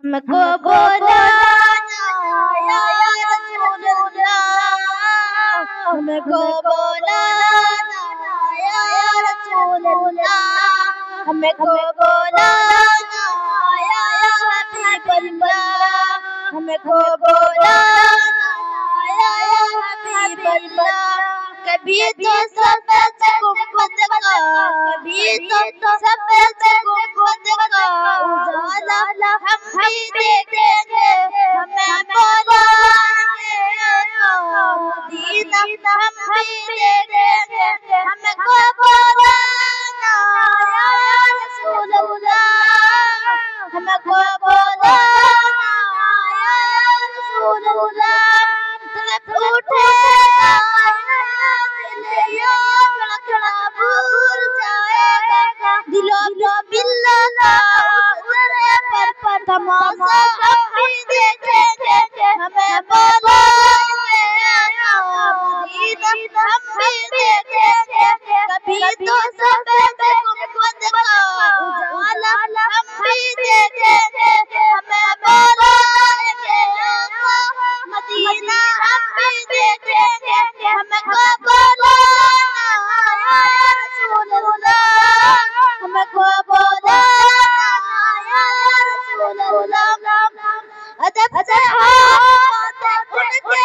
हमको बोलाना या रसूल अल्लाह, हमको बोलाना या रसूल अल्लाह, हमको बोलाना या हबीब अल्लाह, हमको बोलाना या हबीब अल्लाह। कभी तो सफेद गुंबद का, कभी तो सफेद गुंबद का उजाला हम भी देखेंगे, हमें बुलाएंगे मदीना हम भी देखेंगे, हमको बुलाना या रसूल अल्लाह, हमको बुलाना या रसूल अल्लाह। तड़प उठेगा भूल जाएगा दिलो बिल्ला पर तमाशा हम भी देखेंगे, हमें बुलाएंगे मदीना हम भी देखेंगे। कभी तो सफेद गुंबद का उजाला हम भी देखेंगे, हमें बुलाएंगे मदीना हम भी देखेंगे, हमको बुलाना या रसूल अल्लाह, हमको बुलाना या रसूल अल्लाह। अदब से हो बातें उनके